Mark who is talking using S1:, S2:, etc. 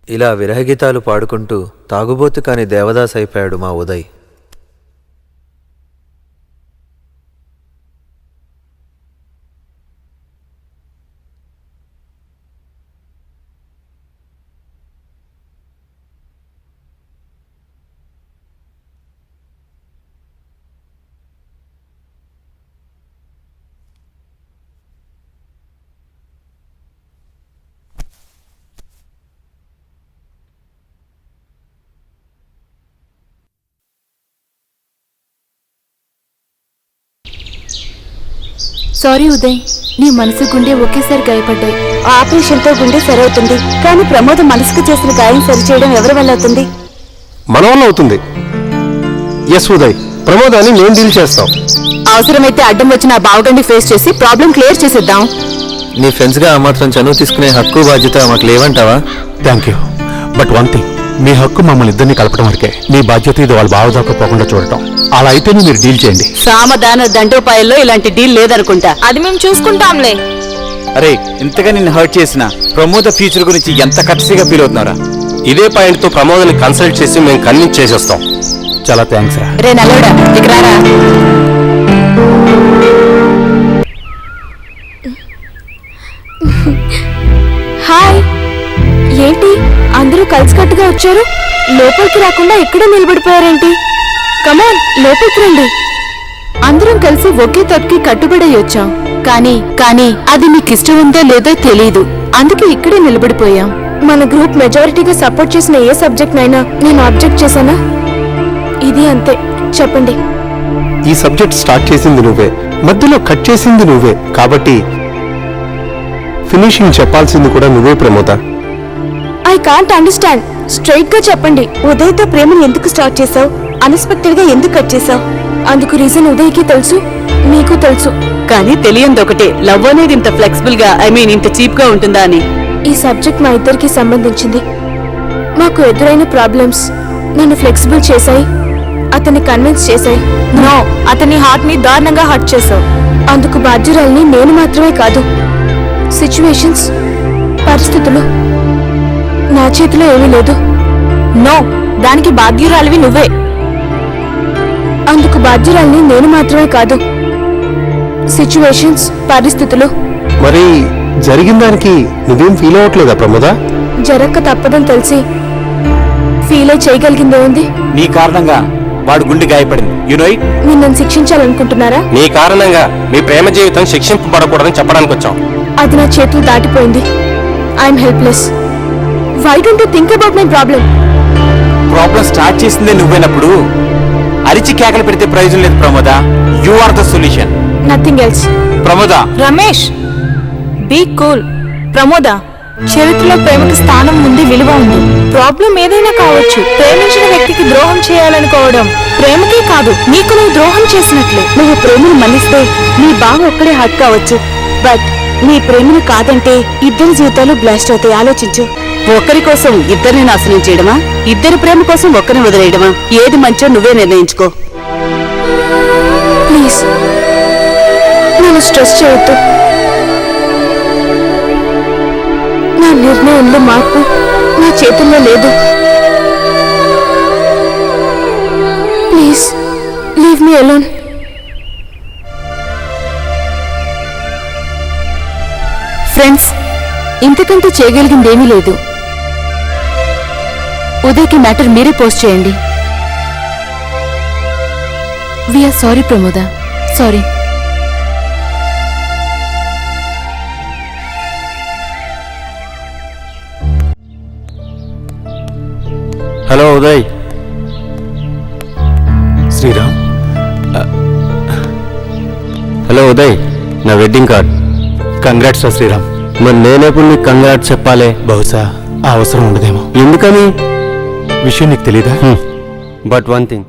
S1: ఇలా విరహగీతాలు పాడుకుంటూ తాగుబోతు కాని దేవదాస్ అయిపోయాడు మా ఉదయ్.
S2: సారీ ఉదయ్, నీ మనసు గుండె ఒకేసారి గాయపడ్డాయి. ఆపరేషన్తో గుండె సరవుతుంది, కానీ ప్రమోద్ మనసుకు చేసిన గాయం సరిచేయడం ఎవరి వల్ల అవుతుంది?
S3: మన వల్ల అవుతుంది. ఎస్ ఉదయ్, ప్రమోదాన్ని నేను డీల్ చేస్తాం.
S2: అవసరమైతే అడ్డం వచ్చిన ఆ బావగండి ఫేస్ చేసి ప్రాబ్లం క్లియర్ చేసేద్దాం.
S1: నీ ఫ్రెండ్స్గా ఆ మాత్రం చనువు తీసుకునే హక్కు బాధ్యత మాకు లేవంటావా?
S3: Thank you, but one thing, మీ హక్కు మమ్మల్ని ఇద్దరిని కలపడం వరకే. మీ బాధ్యత ఇది వాళ్ళ బావదాకా పోకుండా చూడటం. అలా అయితేనే మీరు డీల్ చేయండి.
S2: సామధాన దండోపాయంలో ఇలాంటి డీల్ లేదనుకుంటా. అది మేము చూసుకుంటాంలే.
S4: అరే, ఇంతగా నిన్ను హర్ట్ చేసిన ప్రమోద ఫ్యూచర్ గురించి ఎంత కట్సీగా ఫీల్ అవుతున్నారా?
S3: ఇదే పాయింట్ తో ప్రమోదని కన్సల్ట్ చేసి మేము కన్విన్స్ చేసేస్తాం. చాలా థ్యాంక్స్ రా.
S2: రే నల్లోడా, ఇక రారా. హాయ్, ఏంటి అందరూ కలిసికట్టుగా వచ్చారు? లోపలికి రాకుండా ఇక్కడే నిలబడిపోయారేంటి? కమాన్, లోపలికి రండి. అందరం కలిసి ఒకే తొక్కి కట్టుబడి వచ్చాం. కానీ అది మీకు ఇష్టం ఉందో లేదో తెలీదు, అందుకే ఇక్కడే నిలబడిపోయాం. మన గ్రూప్ మెజారిటీగా సపోర్ట్ చేసిన ఏ సబ్జెక్ట్ నైనా నేను ఆబ్జెక్ట్ చేశానా? ఇది అంతే. చెప్పండి.
S3: ఈ సబ్జెక్ట్ స్టార్ట్ చేసింది నువ్వే, మధ్యలో కట్ చేసింది నువ్వే, కాబట్టి ఫినిషింగ్ చెప్పాల్సింది కూడా నువ్వే Pramoda.
S2: I can't understand. Straight గా చెప్పండి. ఉదయ్తో ప్రేమను ఎందుకు స్టార్ట్ చేసావు? అన్ఎక్స్పెక్టెడ్ గా ఎందుకు కట్ చేసావు? అందుకు రీజన్ ఉదయ్కి తెలుసు, నీకు తెలుసు. కానీ తెలియంది ఒకటే, లవ్ అనేది ఇంత ఫ్లెక్సిబుల్ గా, ఇంత చీప్ గా ఉంటుందా అని. ఈ సబ్జెక్ట్ మా ఇద్దరికి సంబంధించింది. మాకు ఎదురైన ప్రాబ్లమ్స్ నన్ను ఫ్లెక్సిబుల్ చేశాయి, అతన్ని కన్విన్స్ చేశాయి. నో, అతని హార్ట్ ని దారుణంగా హర్ట్ చేశావు. అందుకు బాధ్యురాల్ని నేను మాత్రమే కాదు, సిచ్యువేషన్స్, పరిస్థితులు. నా చేతిలో ఏమీ లేదు. నో, దానికి బాధ్యురాలివి నువ్వే. అందుకు బాధ్యురాల్ని నేను మాత్రమే కాదు, సిచ్యువేషన్స్, పరిస్థితులు.
S3: మరి జరిగిన దానికి నువ్వేం ఫీల్ అవ్వట్లేదా ప్రమోద?
S2: జరక్క తప్పదని తెలిసి ఫీల్ అయి చేయగలిగిందే ఉంది.
S4: నీ కారణంగా వాడు గుండె గాయపడింది. You know it.
S2: మీరు నన్ను శిక్షించాలనుకుంటున్నారా?
S3: నీ కారణంగా మీ ప్రేమ జీవితం శిక్షింపబడకూడదని చెప్పడానికి వచ్చాం.
S2: అది నా చేతులు దాటిపోయింది. I'm helpless. Why don't you think about my problem?
S4: Problem start చేసిందే నువ్వేనప్పుడు అరిచి కేకలు పెడితే ప్రయోజనం లేదు Pramoda. You are the solution,
S2: nothing else.
S4: Pramoda.
S2: Ramesh, be cool. Pramoda, చరిత్రలో ప్రేమకి స్థానం ఉంది, విలువ ఉంది. ప్రాబ్లం ఏదైనా కావచ్చు. ప్రేమించిన వ్యక్తికి ద్రోహం చేయాలనుకోవడం ప్రేమకే కాదు, నీకు నువ్వు ద్రోహం చేసినట్లే. నువ్వు ప్రేమను మన్నిస్తే నీ బావ ఒక్కడే హట్ కావచ్చు, బట్ నీ ప్రేమను కాదంటే ఇద్దరి జీవితాలు బ్లాస్ట్ అవుతాయి. ఆలోచించు. ఒకరి కోసం ఇద్దరిని నాశనం చేయడమా, ఇద్దరి ప్రేమ కోసం ఒక్కరిని వదిలేయడమా? ఏది మంచో నువ్వే నిర్ణయించుకో. ప్లీజ్ నన్ను స్ట్రెస్ చేయొద్దు. నా నిర్ణయంలో మార్పు నా చేతుల్లో లేదు. Please leave me alone. Friends, ఇంతకంటే చేయగలిగిందేమీ లేదు. ఉదయ్కి మ్యాటర్ మీరే పోస్ట్ చేయండి. We are sorry Pramoda, sorry.
S1: Hello Uday.
S3: Sriram.
S1: Hello Uday, నా వెడ్డింగ్ కార్డ్.
S3: కంగ్రాట్స్ రా శ్రీరామ్.
S1: మరి నేనేప్పుడు నీకు కంగ్రాట్స్ చెప్పాలి?
S3: బహుశా ఆ అవసరం ఉండదేమో.
S1: ఎందుకని?
S3: విషయం నీకు తెలీదా?
S1: But one thing,